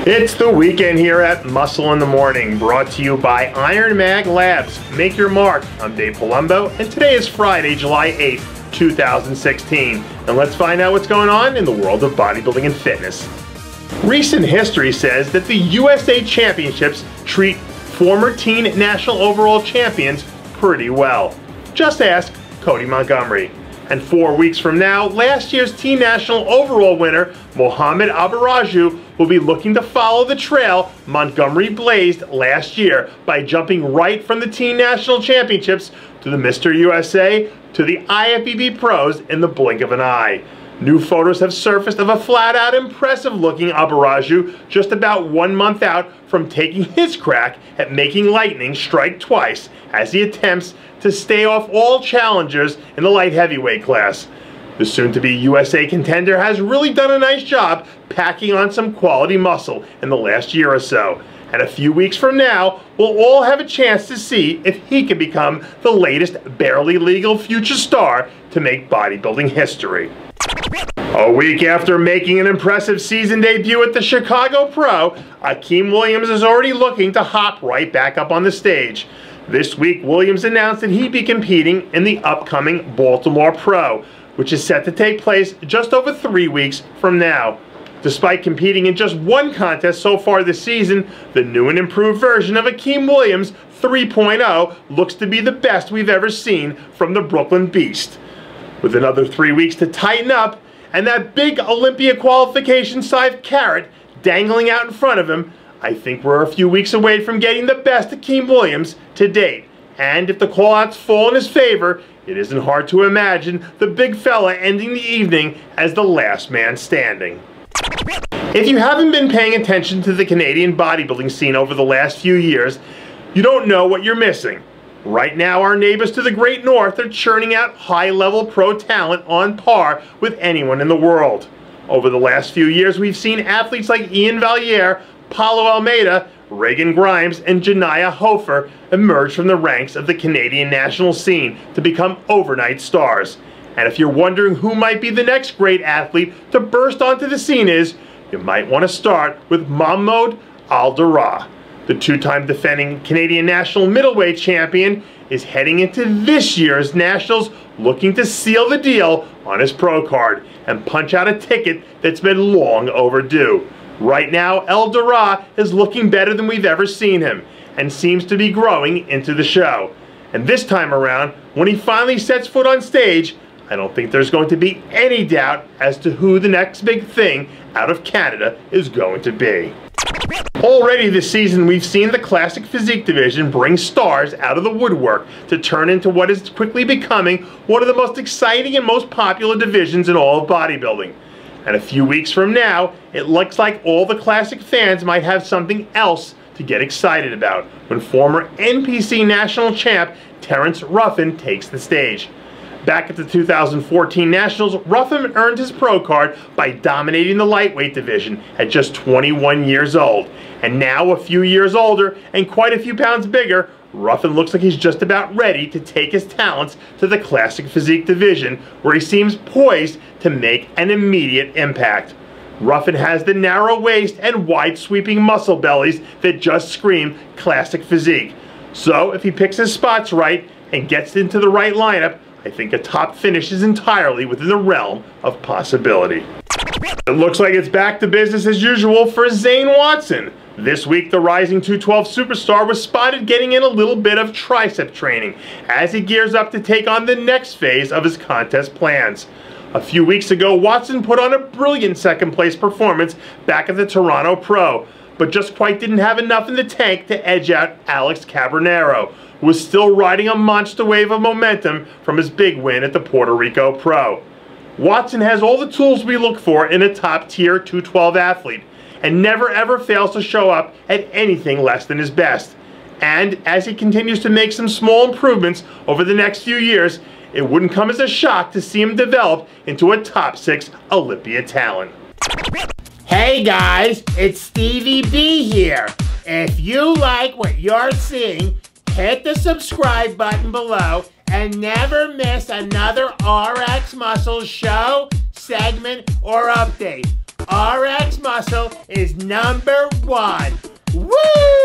It's the weekend here at Muscle in the Morning, brought to you by Iron Mag Labs. Make your mark. I'm Dave Palumbo, and today is Friday, July 8th, 2016. And let's find out what's going on in the world of bodybuilding and fitness. Recent history says that the USA Championships treat former teen national overall champions pretty well. Just ask Cody Montgomery. And 4 weeks from now, last year's teen national overall winner, Mohammed Aburajouh, will be looking to follow the trail Montgomery blazed last year by jumping right from the teen national championships to the Mr. USA to the IFBB pros in the blink of an eye. New photos have surfaced of a flat-out impressive-looking Aburajouh just about 1 month out from taking his crack at making lightning strike twice as he attempts to stay off all challengers in the light heavyweight class. The soon-to-be USA contender has really done a nice job packing on some quality muscle in the last year or so. And a few weeks from now, we'll all have a chance to see if he can become the latest barely legal future star to make bodybuilding history. A week after making an impressive season debut at the Chicago Pro, Akim Williams is already looking to hop right back up on the stage. This week, Williams announced that he'd be competing in the upcoming Baltimore Pro, which is set to take place just over 3 weeks from now. Despite competing in just one contest so far this season, the new and improved version of Akim Williams 3.0 looks to be the best we've ever seen from the Brooklyn Beast. With another 3 weeks to tighten up, and that big Olympia qualification sized carrot dangling out in front of him, I think we're a few weeks away from getting the best Akim Williams to date. And if the callouts fall in his favor, it isn't hard to imagine the big fella ending the evening as the last man standing. If you haven't been paying attention to the Canadian bodybuilding scene over the last few years, you don't know what you're missing. Right now, our neighbors to the great north are churning out high-level pro talent on par with anyone in the world. Over the last few years, we've seen athletes like Ian Valliere, Paulo Almeida, Reagan Grimes, and Janiyah Hofer emerge from the ranks of the Canadian national scene to become overnight stars. And if you're wondering who might be the next great athlete to burst onto the scene you might want to start with Mahmoud Durrah. The two-time defending Canadian national middleweight champion is heading into this year's nationals looking to seal the deal on his pro card and punch out a ticket that's been long overdue. Right now, Durrah is looking better than we've ever seen him and seems to be growing into the show. And this time around, when he finally sets foot on stage, I don't think there's going to be any doubt as to who the next big thing out of Canada is going to be. Already this season, we've seen the classic physique division bring stars out of the woodwork to turn into what is quickly becoming one of the most exciting and most popular divisions in all of bodybuilding. And a few weeks from now, it looks like all the classic fans might have something else to get excited about when former NPC national champ Terrance Ruffin takes the stage. Back at the 2014 Nationals, Ruffin earned his pro card by dominating the lightweight division at just 21 years old. And now, a few years older and quite a few pounds bigger, Ruffin looks like he's just about ready to take his talents to the classic physique division, where he seems poised to make an immediate impact. Ruffin has the narrow waist and wide sweeping muscle bellies that just scream classic physique. So if he picks his spots right and gets into the right lineup, I think a top finish is entirely within the realm of possibility. It looks like it's back to business as usual for Zane Watson. This week, the rising 212 superstar was spotted getting in a little bit of tricep training as he gears up to take on the next phase of his contest plans. A few weeks ago, Watson put on a brilliant second-place performance back at the Toronto Pro, but just quite didn't have enough in the tank to edge out Alex Cabernero, who was still riding a monster wave of momentum from his big win at the Puerto Rico Pro. Watson has all the tools we look for in a top-tier 212 athlete, and never ever fails to show up at anything less than his best. And as he continues to make some small improvements over the next few years, it wouldn't come as a shock to see him develop into a top 6 Olympia talent. Hey guys, it's Stevie B here. If you like what you're seeing, hit the subscribe button below and never miss another RxMuscle show, segment, or update. RxMuscle is #1. Woo!